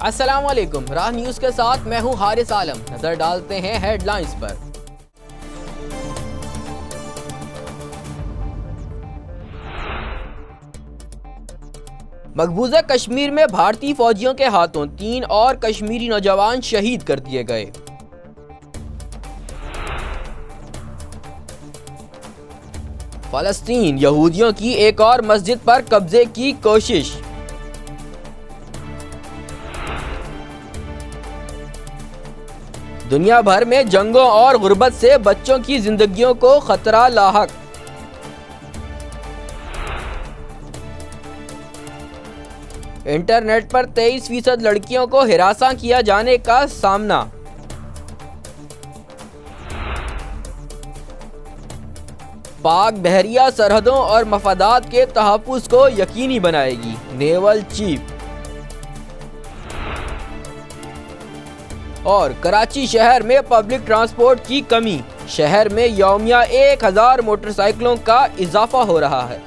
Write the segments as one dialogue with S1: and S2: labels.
S1: السلام علیکم، راہ نیوز کے ساتھ میں ہوں حارث عالم۔ نظر ڈالتے ہیں ہیڈ لائنز پر۔ مقبوضہ کشمیر میں بھارتی فوجیوں کے ہاتھوں 3 اور کشمیری نوجوان شہید کر دیے گئے۔ فلسطین، یہودیوں کی ایک اور مسجد پر قبضے کی کوشش۔ دنیا بھر میں جنگوں اور غربت سے بچوں کی زندگیوں کو خطرہ لاحق۔ انٹرنیٹ پر 23% لڑکیوں کو ہراساں کیا جانے کا سامنا۔ پاک بحریہ سرحدوں اور مفادات کے تحفظ کو یقینی بنائے گی نیول چیف۔ اور کراچی شہر میں پبلک ٹرانسپورٹ کی کمی، شہر میں یومیہ 1000 موٹر سائیکلوں کا اضافہ ہو رہا ہے۔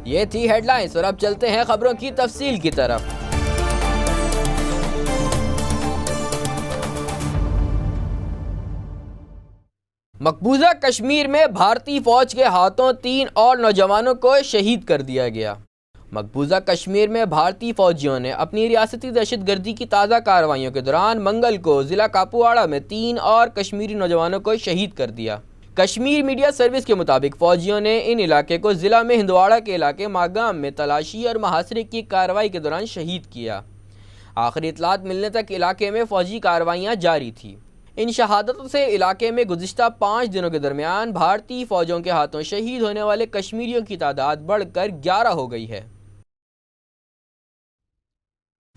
S1: یہ تھی ہیڈ لائنز اور اب چلتے ہیں خبروں کی تفصیل کی طرف۔ مقبوضہ کشمیر میں بھارتی فوج کے ہاتھوں 3 اور نوجوانوں کو شہید کر دیا گیا۔ مقبوضہ کشمیر میں بھارتی فوجیوں نے اپنی ریاستی دہشت گردی کی تازہ کارروائیوں کے دوران منگل کو ضلع کاپواڑہ میں 3 اور کشمیری نوجوانوں کو شہید کر دیا۔ کشمیر میڈیا سروس کے مطابق فوجیوں نے ان علاقے کو ضلع میں ہندواڑہ کے علاقے ماگام میں تلاشی اور محاصرے کی کارروائی کے دوران شہید کیا۔ آخری اطلاعات ملنے تک علاقے میں فوجی کارروائیاں جاری تھیں۔ ان شہادتوں سے علاقے میں گزشتہ 5 دنوں کے درمیان بھارتی فوجوں کے ہاتھوں شہید ہونے والے کشمیریوں کی تعداد بڑھ کر 11 ہو گئی ہے۔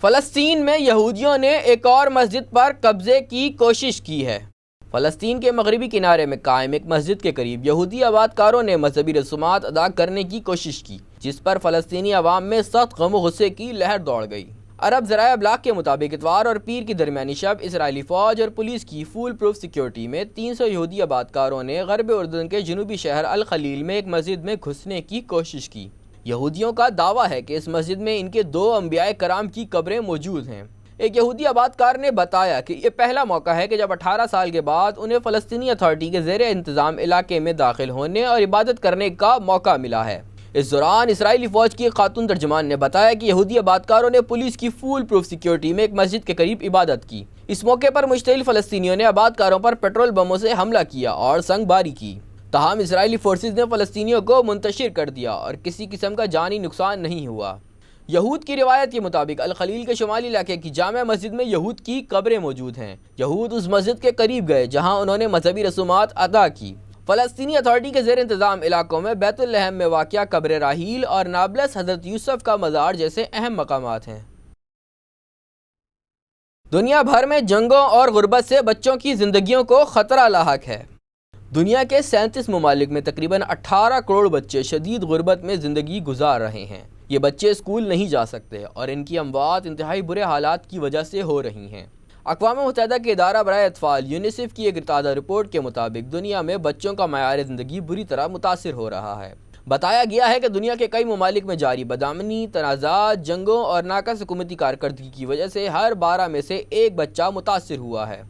S1: فلسطین میں یہودیوں نے ایک اور مسجد پر قبضے کی کوشش کی ہے۔ فلسطین کے مغربی کنارے میں قائم ایک مسجد کے قریب یہودی آبادکاروں نے مذہبی رسومات ادا کرنے کی کوشش کی، جس پر فلسطینی عوام میں سخت غم و غصے کی لہر دوڑ گئی۔ عرب ذرائع ابلاغ کے مطابق اتوار اور پیر کی درمیانی شب اسرائیلی فوج اور پولیس کی فول پروف سیکیورٹی میں 300 یہودی آبادکاروں نے غرب اردن کے جنوبی شہر الخلیل میں ایک مسجد میں گھسنے کی کوشش کی۔ یہودیوں کا دعویٰ ہے کہ اس مسجد میں ان کے 2 انبیاء کرام کی قبریں موجود ہیں۔ ایک یہودی آبادکار نے بتایا کہ یہ پہلا موقع ہے کہ جب 18 سال کے بعد انہیں فلسطینی اتھارٹی کے زیر انتظام علاقے میں داخل ہونے اور عبادت کرنے کا موقع ملا ہے۔ اس دوران اسرائیلی فوج کی خاتون ترجمان نے بتایا کہ یہودی آبادکاروں نے پولیس کی فول پروف سیکیورٹی میں ایک مسجد کے قریب عبادت کی۔ اس موقع پر مشتعل فلسطینیوں نے آبادکاروں پر پیٹرول بموں سے حملہ کیا اور سنگ باری کی۔ تاہم اسرائیلی فورسز نے فلسطینیوں کو منتشر کر دیا اور کسی قسم کا جانی نقصان نہیں ہوا۔ یہود کی روایت کے مطابق الخلیل کے شمالی علاقے کی جامع مسجد میں یہود کی قبریں موجود ہیں۔ یہود اس مسجد کے قریب گئے جہاں انہوں نے مذہبی رسومات ادا کی۔ فلسطینی اتھارٹی کے زیر انتظام علاقوں میں بیت الحم میں واقع قبر راحیل اور نابلس حضرت یوسف کا مزار جیسے اہم مقامات ہیں۔ دنیا بھر میں جنگوں اور غربت سے بچوں کی زندگیوں کو خطرہ لاحق ہے۔ دنیا کے 37 ممالک میں تقریباً 18 کروڑ بچے شدید غربت میں زندگی گزار رہے ہیں۔ یہ بچے اسکول نہیں جا سکتے اور ان کی اموات انتہائی برے حالات کی وجہ سے ہو رہی ہیں۔ اقوام متحدہ کے ادارہ برائے اطفال یونیسیف کی ایک تازہ رپورٹ کے مطابق دنیا میں بچوں کا معیار زندگی بری طرح متاثر ہو رہا ہے۔ بتایا گیا ہے کہ دنیا کے کئی ممالک میں جاری بدامنی، تنازعات، جنگوں اور ناقص حکومتی کارکردگی کی وجہ سے ہر 12 میں سے ایک بچہ متاثر ہوا ہے۔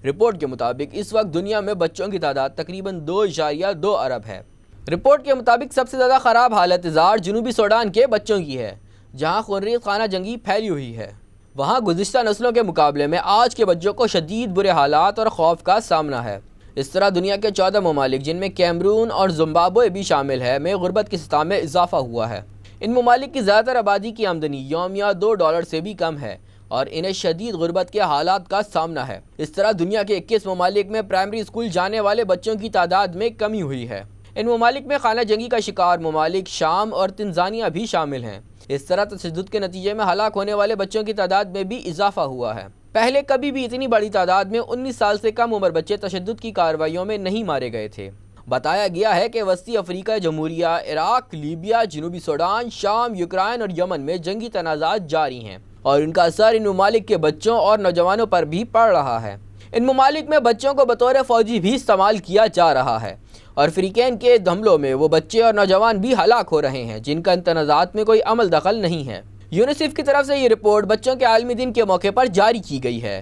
S1: رپورٹ کے مطابق اس وقت دنیا میں بچوں کی تعداد تقریباً 2.2 ارب ہے۔ رپورٹ کے مطابق سب سے زیادہ خراب حالت زار جنوبی سوڈان کے بچوں کی ہے، جہاں خونریز خانہ جنگی پھیلی ہوئی ہے۔ وہاں گزشتہ نسلوں کے مقابلے میں آج کے بچوں کو شدید برے حالات اور خوف کا سامنا ہے۔ اس طرح دنیا کے 14 ممالک جن میں کیمرون اور زمبابوے بھی شامل ہے میں غربت کی سطح میں اضافہ ہوا ہے۔ ان ممالک کی زیادہ تر آبادی کی آمدنی یومیہ $2 سے بھی کم ہے اور انہیں شدید غربت کے حالات کا سامنا ہے۔ اس طرح دنیا کے 21 ممالک میں پرائمری اسکول جانے والے بچوں کی تعداد میں کمی ہوئی ہے۔ ان ممالک میں خانہ جنگی کا شکار ممالک شام اور تنزانیہ بھی شامل ہیں۔ اس طرح تشدد کے نتیجے میں ہلاک ہونے والے بچوں کی تعداد میں بھی اضافہ ہوا ہے۔ پہلے کبھی بھی اتنی بڑی تعداد میں 19 سال سے کم عمر بچے تشدد کی کارروائیوں میں نہیں مارے گئے تھے۔ بتایا گیا ہے کہ وسطی افریقہ جمہوریہ، عراق، لیبیا، جنوبی سوڈان، شام، یوکرائن اور یمن میں جنگی تنازعات جاری ہیں اور ان کا اثر ان ممالک کے بچوں اور نوجوانوں پر بھی پڑ رہا ہے۔ ان ممالک میں بچوں کو بطور فوجی بھی استعمال کیا جا رہا ہے اور فریقین کے حملوں میں وہ بچے اور نوجوان بھی ہلاک ہو رہے ہیں جن کا ان تنازعات میں کوئی عمل دخل نہیں ہے۔ یونیسیف کی طرف سے یہ رپورٹ بچوں کے عالمی دن کے موقع پر جاری کی گئی ہے۔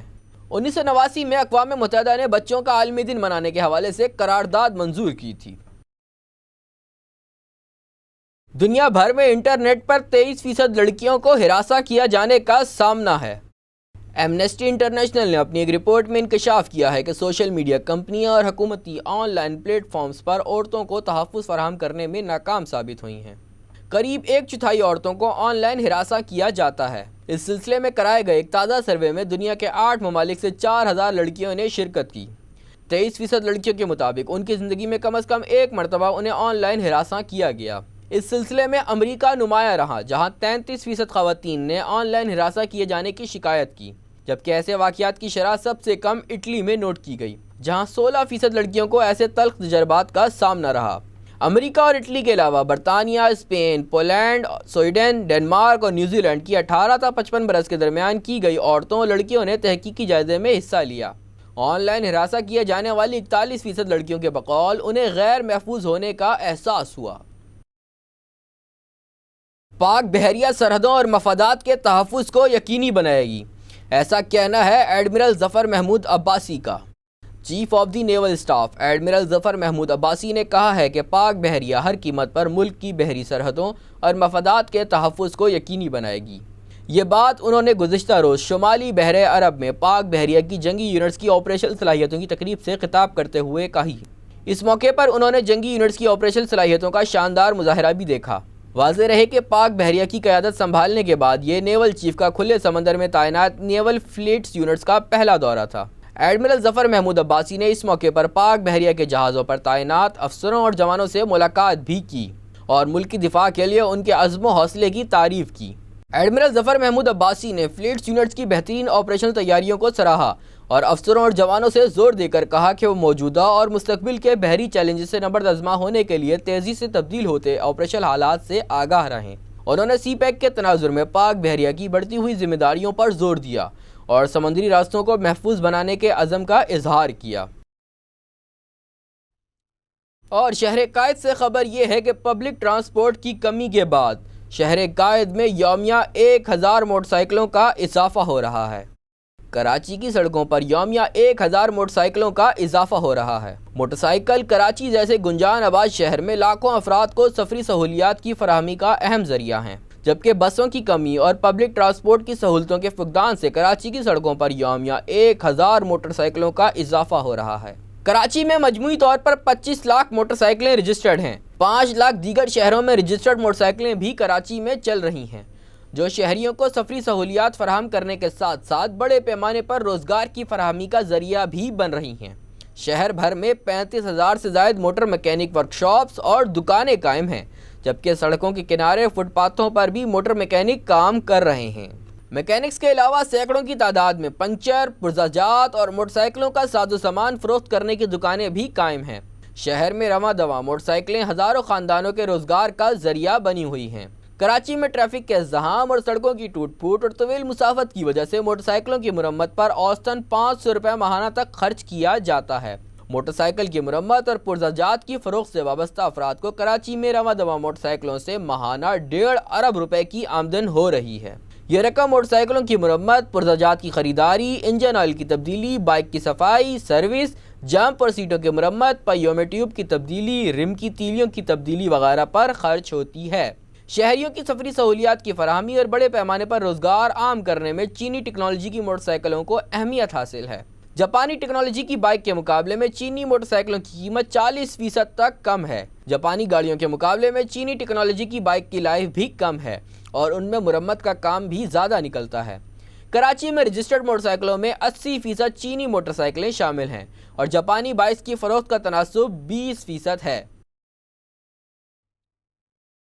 S1: 1989 میں اقوام متحدہ نے بچوں کا عالمی دن منانے کے حوالے سے قرارداد منظور کی تھی۔ دنیا بھر میں انٹرنیٹ پر 23% لڑکیوں کو ہراساں کیا جانے کا سامنا ہے۔ ایمنسٹی انٹرنیشنل نے اپنی ایک رپورٹ میں انکشاف کیا ہے کہ سوشل میڈیا کمپنیاں اور حکومتی آن لائن پلیٹ فارمز پر عورتوں کو تحفظ فراہم کرنے میں ناکام ثابت ہوئی ہیں۔ قریب 1/4 عورتوں کو آن لائن ہراساں کیا جاتا ہے۔ اس سلسلے میں کرائے گئے ایک تازہ سروے میں دنیا کے 8 ممالک سے 4000 لڑکیوں نے شرکت کی۔ 23% لڑکیوں کے مطابق ان کی زندگی میں کم از کم ایک مرتبہ انہیں آن لائن ہراساں کیا گیا۔ اس سلسلے میں امریکہ نمایاں رہا جہاں 33% خواتین نے آن لائن ہراساں کیے جانے کی شکایت کی، جبکہ ایسے واقعات کی شرح سب سے کم اٹلی میں نوٹ کی گئی جہاں 16% لڑکیوں کو ایسے تلخ تجربات کا سامنا رہا۔ امریکہ اور اٹلی کے علاوہ برطانیہ، اسپین، پولینڈ، سویڈن، ڈنمارک اور نیوزی لینڈ کی 18 تا 55 برس کے درمیان کی گئی عورتوں اور لڑکیوں نے تحقیقی جائزے میں حصہ لیا۔ آن لائن ہراساں کیے جانے والی 41% لڑکیوں کے بقول انہیں غیر محفوظ ہونے کا احساس ہوا۔ پاک بحریہ سرحدوں اور مفادات کے تحفظ کو یقینی بنائے گی، ایسا کہنا ہے ایڈمرل ظفر محمود عباسی کا۔ Chief of the naval staff admiral Zafar Mahmood Abbasi نے کہا ہے کہ پاک بحریہ ہر قیمت پر ملک کی بحری سرحدوں اور مفادات کے تحفظ کو یقینی بنائے گی۔ یہ بات انہوں نے گزشتہ روز شمالی بحر عرب میں پاک بحریہ کی جنگی یونٹس کی آپریشنل صلاحیتوں کی تقریب سے خطاب کرتے ہوئے کہی۔ اس موقع پر انہوں نے جنگی یونٹس کی آپریشنل صلاحیتوں کا شاندار مظاہرہ بھی دیکھا۔ واضح رہے کہ پاک بحریہ کی قیادت سنبھالنے کے بعد یہ نیول چیف کا کھلے سمندر میں تعینات نیول فلیٹس یونٹس کا پہلا دورہ تھا۔ ایڈمرل ظفر محمود عباسی نے اس موقع پر پاک بحریہ کے جہازوں پر تعینات افسروں اور جوانوں سے ملاقات بھی کی اور ملک کی دفاع کے لیے ان کے عزم و حوصلے کی تعریف کی۔ ایڈمرل ظفر محمود عباسی نے فلیٹس یونٹس کی بہترین آپریشنل تیاریوں کو سراہا اور افسروں اور جوانوں سے زور دے کر کہا کہ وہ موجودہ اور مستقبل کے بحری چیلنجز سے نبرد آزما ہونے کے لیے تیزی سے تبدیل ہوتے آپریشنل حالات سے آگاہ رہیں۔ انہوں نے سی پیک کے تناظر میں پاک بحریہ کی بڑھتی ہوئی ذمہ داریوں پر زور دیا اور سمندری راستوں کو محفوظ بنانے کے عزم کا اظہار کیا۔ اور شہر قائد سے خبر یہ ہے کہ پبلک ٹرانسپورٹ کی کمی کے بعد شہر قائد میں یومیہ 1000 موٹر سائیکلوں کا اضافہ ہو رہا ہے۔ کراچی کی سڑکوں پر یومیہ 1000 موٹر سائیکلوں کا اضافہ ہو رہا ہے۔ موٹر سائیکل کراچی جیسے گنجان آباد شہر میں لاکھوں افراد کو سفری سہولیات کی فراہمی کا اہم ذریعہ ہیں، جبکہ بسوں کی کمی اور پبلک ٹرانسپورٹ کی سہولتوں کے فقدان سے کراچی کی سڑکوں پر یومیہ 1000 موٹر سائیکلوں کا اضافہ ہو رہا ہے۔ کراچی میں مجموعی طور پر 25 لاکھ موٹر سائیکلیں رجسٹرڈ ہیں۔ 5 لاکھ دیگر شہروں میں رجسٹرڈ موٹر سائیکلیں بھی کراچی میں چل رہی ہیں، جو شہریوں کو سفری سہولیات فراہم کرنے کے ساتھ ساتھ بڑے پیمانے پر روزگار کی فراہمی کا ذریعہ بھی بن رہی ہیں۔ شہر بھر میں 35,000 سے زائد موٹر میکینک ورکشاپس اور دکانیں قائم ہیں، جبکہ سڑکوں کے کنارے فٹ پاتھوں پر بھی موٹر میکینک کام کر رہے ہیں۔ میکینکس کے علاوہ سینکڑوں کی تعداد میں پنچر، پرزاجات اور موٹر سائیکلوں کا ساز و سامان فروخت کرنے کی دکانیں بھی قائم ہیں۔ شہر میں رواں دواں موٹر سائیکلیں ہزاروں خاندانوں کے روزگار کا ذریعہ بنی ہوئی ہیں۔ کراچی میں ٹریفک کے ازدحام اور سڑکوں کی ٹوٹ پھوٹ اور طویل مسافت کی وجہ سے موٹر سائیکلوں کی مرمت پر اوسطاً 500 روپے ماہانہ تک خرچ کیا جاتا ہے۔ موٹر سائیکل کی مرمت اور پرزاجات کی فروخت سے وابستہ افراد کو کراچی میں رواں دواں موٹر سائیکلوں سے ماہانہ 1.5 ارب روپے کی آمدن ہو رہی ہے۔ یہ رقم موٹر سائیکلوں کی مرمت، پرزاجات کی خریداری، انجن آئل کی تبدیلی، بائک کی صفائی، سروس، جمپ اور سیٹوں کی مرمت، پہیوں میں ٹیوب کی تبدیلی، رم کی تیلیوں کی تبدیلی وغیرہ پر خرچ ہوتی ہے۔ شہریوں کی سفری سہولیات کی فراہمی اور بڑے پیمانے پر روزگار عام کرنے میں چینی ٹیکنالوجی کی موٹر سائیکلوں کو اہمیت حاصل ہے۔ جاپانی ٹیکنالوجی کی بائک کے مقابلے میں چینی موٹر سائیکلوں کی قیمت 40% تک کم ہے۔ جاپانی گاڑیوں کے مقابلے میں چینی ٹیکنالوجی کی بائک کی لائف بھی کم ہے اور ان میں مرمت کا کام بھی زیادہ نکلتا ہے۔ کراچی میں رجسٹرڈ موٹر سائیکلوں میں 80% چینی موٹر سائیکلیں شامل ہیں اور جاپانی بائکس کی فروخت کا تناسب 20% ہے۔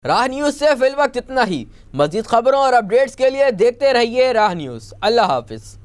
S1: راہ نیوز سے فی الوقت اتنا ہی۔ مزید خبروں اور اپڈیٹس کے لیے دیکھتے رہیے راہ نیوز۔ اللہ حافظ۔